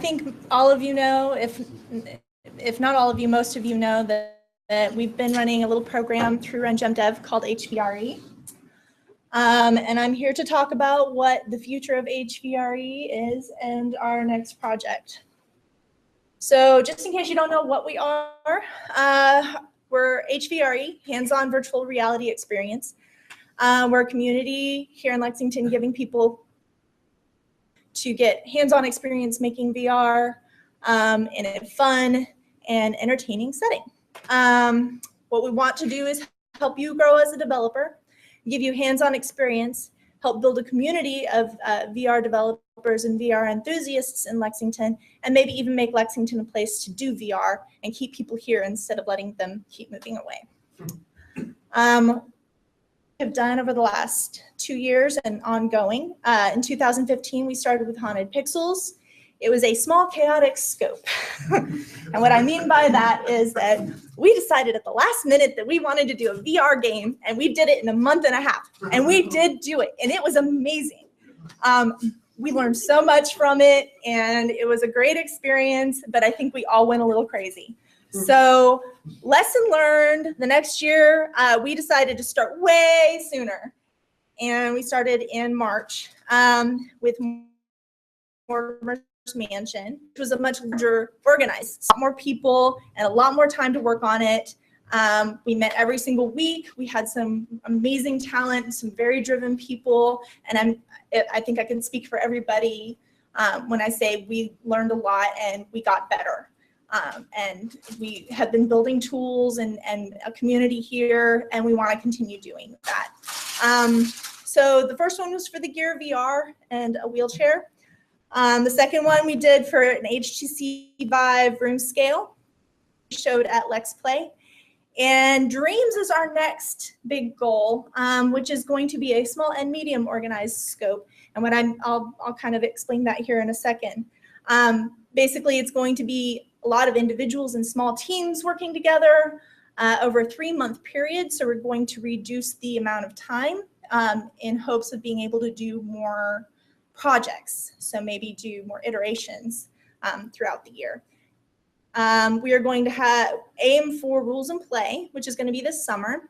think all of you know, if not all of you, most of you know that we've been running a little program through RunJumpDev called HVRE. And I'm here to talk about what the future of HVRE is and our next project. So just in case you don't know what we are, we're HVRE, hands-on virtual reality experience. We're a community here in Lexington giving people to get hands-on experience making VR in a fun and entertaining setting. What we want to do is help you grow as a developer, give you hands-on experience, help build a community of VR developers and VR enthusiasts in Lexington, and maybe even make Lexington a place to do VR and keep people here instead of letting them keep moving away. Have done over the last 2 years and ongoing. In 2015, we started with Haunted Pixels. It was a small chaotic scope. And what I mean by that is that we decided at the last minute that we wanted to do a VR game, and we did it in a month and a half. And we did do it, and it was amazing. We learned so much from it, and it was a great experience, but I think we all went a little crazy. So lesson learned, the next year, we decided to start way sooner. And we started in March with Mortimer's Mansion, which was a much larger organized, a lot more people and a lot more time to work on it. We met every single week. We had some amazing talent, some very driven people. And I think I can speak for everybody when I say we learned a lot and we got better. And we have been building tools and a community here, and we want to continue doing that. So the first one was for the Gear VR and a wheelchair. The second one we did for an HTC Vive room scale, showed at Lex Play. And Dreams is our next big goal, which is going to be a small and medium organized scope. And what I'll kind of explain that here in a second. Basically, it's going to be a lot of individuals and small teams working together over a 3-month period. So we're going to reduce the amount of time in hopes of being able to do more projects. So maybe do more iterations throughout the year. We are going to aim for Rules and Play, which is going to be this summer.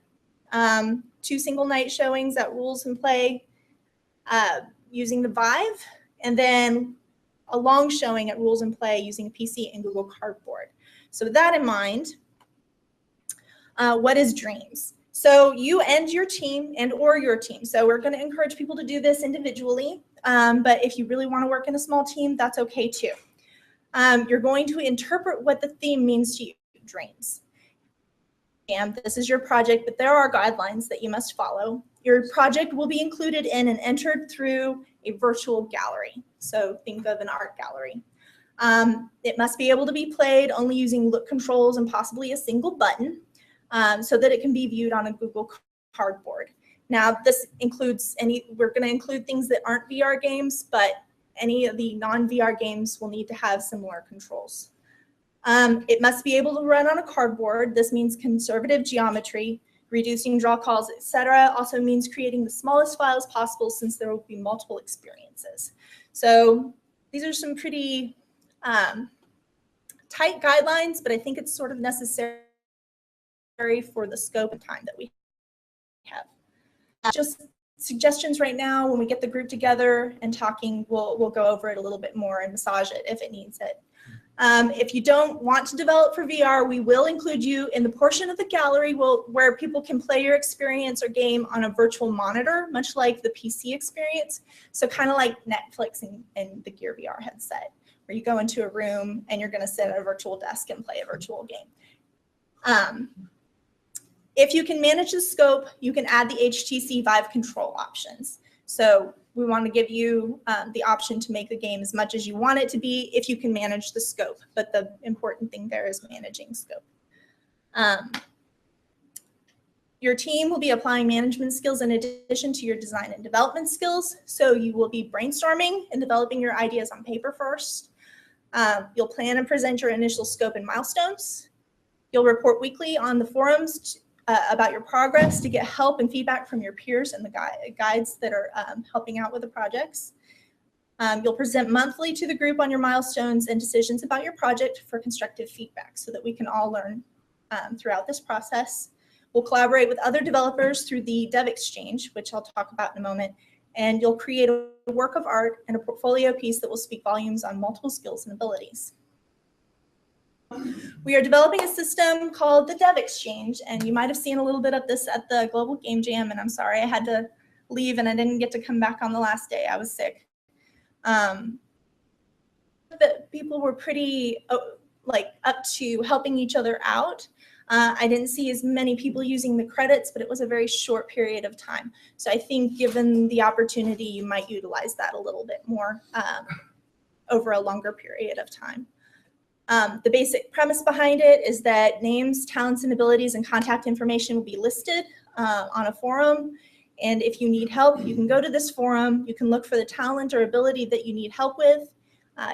2 single night showings at Rules and Play using the Vive, and then a long showing at Rules and Play using a PC and Google Cardboard. So with that in mind, what is Dreams? So you and your team or your team. So we're going to encourage people to do this individually, but if you really want to work in a small team, that's okay too. You're going to interpret what the theme means to you, Dreams. And this is your project, but there are guidelines that you must follow. Your project will be included in and entered through a virtual gallery. So think of an art gallery. It must be able to be played only using look controls and possibly a single button so that it can be viewed on a Google Cardboard. Now this includes we're gonna include things that aren't VR games, but any of the non-VR games will need to have similar controls. It must be able to run on a cardboard. This means conservative geometry, reducing draw calls, etc. Also means creating the smallest files possible since there will be multiple experiences. So these are some pretty tight guidelines, but I think it's sort of necessary for the scope and time that we have. Just suggestions right now. When we get the group together and talking, we'll go over it a little bit more and massage it if it needs it. If you don't want to develop for VR, we will include you in the portion of the gallery where people can play your experience or game on a virtual monitor, much like the PC experience. So kind of like Netflix and the Gear VR headset, where you go into a room and you're going to sit at a virtual desk and play a virtual game. If you can manage the scope, you can add the HTC Vive control options. So we want to give you the option to make the game as much as you want it to be if you can manage the scope. But the important thing there is managing scope. Your team will be applying management skills in addition to your design and development skills. So you will be brainstorming and developing your ideas on paper first. You'll plan and present your initial scope and milestones. You'll report weekly on the forums about your progress to get help and feedback from your peers and the guides that are helping out with the projects. You'll present monthly to the group on your milestones and decisions about your project for constructive feedback so that we can all learn throughout this process. We'll collaborate with other developers through the Dev Exchange, which I'll talk about in a moment, and you'll create a work of art and a portfolio piece that will speak volumes on multiple skills and abilities. We are developing a system called the Dev Exchange, and you might have seen a little bit of this at the Global Game Jam, and I'm sorry I had to leave and I didn't get to come back on the last day. I was sick. But people were pretty up to helping each other out. I didn't see as many people using the credits, but it was a very short period of time. So I think given the opportunity, you might utilize that a little bit more over a longer period of time. The basic premise behind it is that names, talents, and abilities and contact information will be listed on a forum. And if you need help, you can go to this forum. You can look for the talent or ability that you need help with.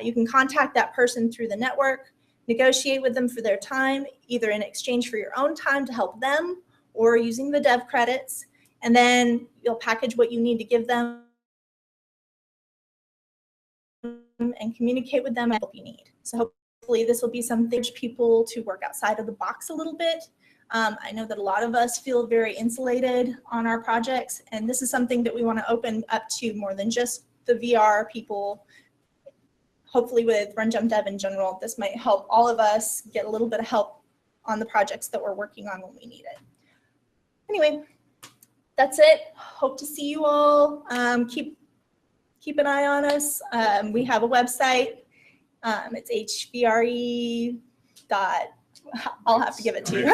You can contact that person through the network, negotiate with them for their time, either in exchange for your own time to help them or using the dev credits. And then you'll package what you need to give them and communicate with them and help you need. So hopefully this will be something for people to work outside of the box a little bit. I know that a lot of us feel very insulated on our projects, and this is something that we want to open up to more than just the VR people. Hopefully with RunJumpDev in general, this might help all of us get a little bit of help on the projects that we're working on when we need it. Anyway, that's it. Hope to see you all. Keep an eye on us. We have a website. It's HVRE. I'll have to give it to you.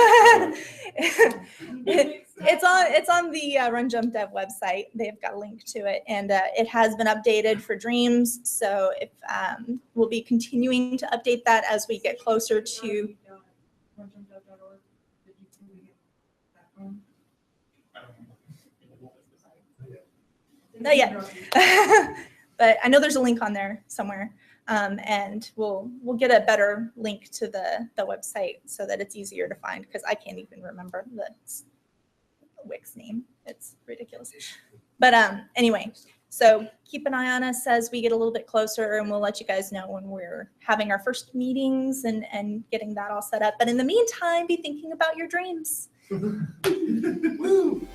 It's on the RunJumpDev website. They've got a link to it, and it has been updated for Dreams. So if we'll be continuing to update that as we get closer to. Not yet, but I know there's a link on there somewhere. And we'll get a better link to the website so that it's easier to find, because I can't even remember the Wix name. It's ridiculous. But anyway, so keep an eye on us as we get a little bit closer, and we'll let you guys know when we're having our first meetings and getting that all set up. But in the meantime, be thinking about your dreams. Woo!